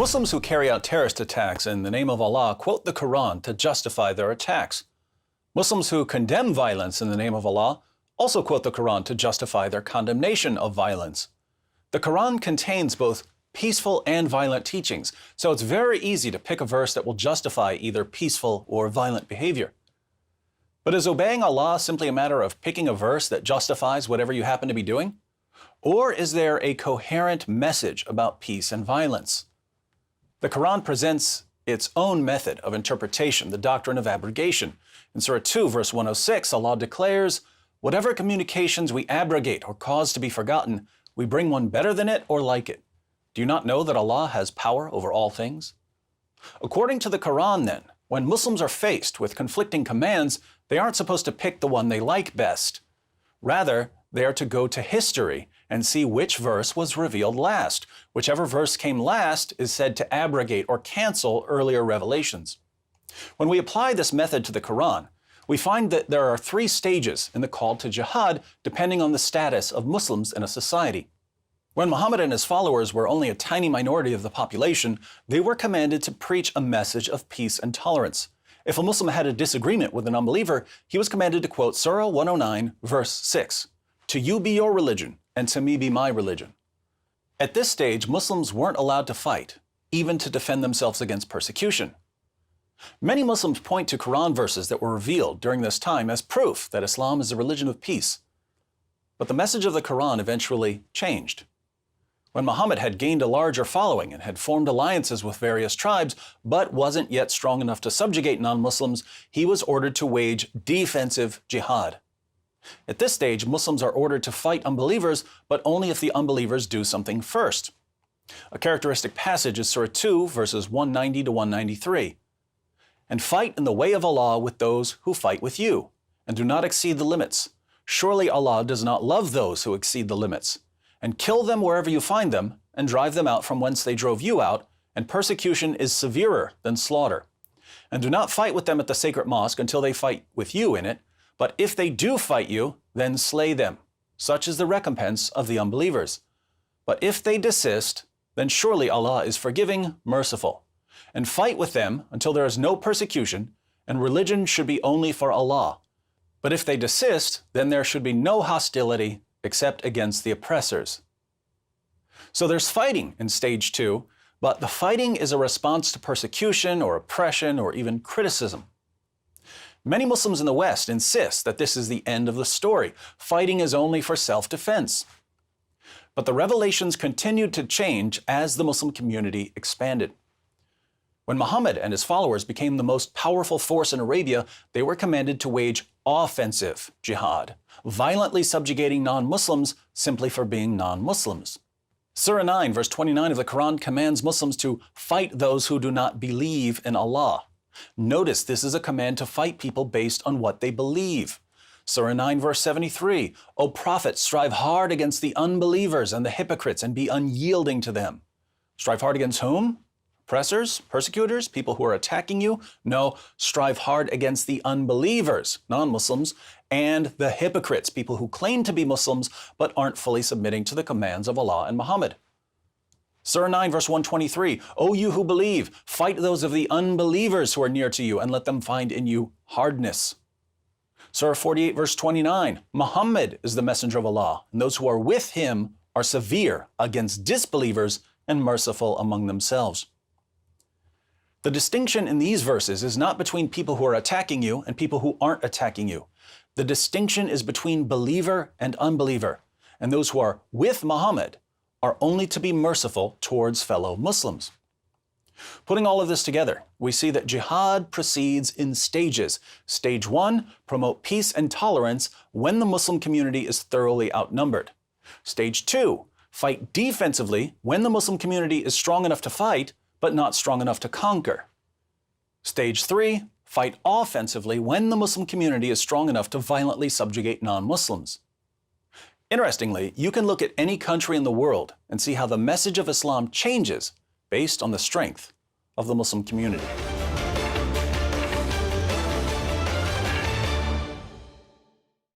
Muslims who carry out terrorist attacks in the name of Allah quote the Quran to justify their attacks. Muslims who condemn violence in the name of Allah also quote the Quran to justify their condemnation of violence. The Quran contains both peaceful and violent teachings, so it's very easy to pick a verse that will justify either peaceful or violent behavior. But is obeying Allah simply a matter of picking a verse that justifies whatever you happen to be doing? Or is there a coherent message about peace and violence? The Quran presents its own method of interpretation, the doctrine of abrogation. In Surah 2, verse 106, Allah declares, "Whatever communications we abrogate or cause to be forgotten, we bring one better than it or like it. Do you not know that Allah has power over all things?" According to the Quran, then, when Muslims are faced with conflicting commands, they aren't supposed to pick the one they like best. Rather, they are to go to history and see which verse was revealed last. Whichever verse came last is said to abrogate or cancel earlier revelations. When we apply this method to the Quran, we find that there are 3 stages in the call to jihad depending on the status of Muslims in a society. When Muhammad and his followers were only a tiny minority of the population, they were commanded to preach a message of peace and tolerance. If a Muslim had a disagreement with an unbeliever, he was commanded to quote Surah 109, verse 6, "To you be your religion, and to me be my religion." At this stage, Muslims weren't allowed to fight, even to defend themselves against persecution. Many Muslims point to Quran verses that were revealed during this time as proof that Islam is a religion of peace. But the message of the Quran eventually changed. When Muhammad had gained a larger following and had formed alliances with various tribes, but wasn't yet strong enough to subjugate non-Muslims, he was ordered to wage defensive jihad. At this stage, Muslims are ordered to fight unbelievers, but only if the unbelievers do something first. A characteristic passage is Surah 2, verses 190 to 193. "And fight in the way of Allah with those who fight with you, and do not exceed the limits. Surely Allah does not love those who exceed the limits. And kill them wherever you find them, and drive them out from whence they drove you out, and persecution is severer than slaughter. And do not fight with them at the sacred mosque until they fight with you in it, but if they do fight you, then slay them. Such is the recompense of the unbelievers. But if they desist, then surely Allah is forgiving, merciful. And fight with them until there is no persecution, and religion should be only for Allah. But if they desist, then there should be no hostility except against the oppressors." So there's fighting in stage 2, but the fighting is a response to persecution or oppression or even criticism. Many Muslims in the West insist that this is the end of the story. Fighting is only for self-defense. But the revelations continued to change as the Muslim community expanded. When Muhammad and his followers became the most powerful force in Arabia, they were commanded to wage offensive jihad, violently subjugating non-Muslims simply for being non-Muslims. Surah 9, verse 29 of the Quran commands Muslims to fight those who do not believe in Allah. Notice this is a command to fight people based on what they believe. Surah 9, verse 73, "O Prophet, strive hard against the unbelievers and the hypocrites and be unyielding to them." Strive hard against whom? Oppressors, persecutors, people who are attacking you? No, strive hard against the unbelievers, non-Muslims, and the hypocrites, people who claim to be Muslims but aren't fully submitting to the commands of Allah and Muhammad. Surah 9, verse 123, "O you who believe, fight those of the unbelievers who are near to you and let them find in you hardness." Surah 48, verse 29, "Muhammad is the messenger of Allah, and those who are with him are severe against disbelievers and merciful among themselves." The distinction in these verses is not between people who are attacking you and people who aren't attacking you. The distinction is between believer and unbeliever, and those who are with Muhammad are only to be merciful towards fellow Muslims. Putting all of this together, we see that jihad proceeds in stages. Stage 1, promote peace and tolerance when the Muslim community is thoroughly outnumbered. Stage 2, fight defensively when the Muslim community is strong enough to fight, but not strong enough to conquer. Stage 3, fight offensively when the Muslim community is strong enough to violently subjugate non-Muslims. Interestingly, you can look at any country in the world and see how the message of Islam changes based on the strength of the Muslim community.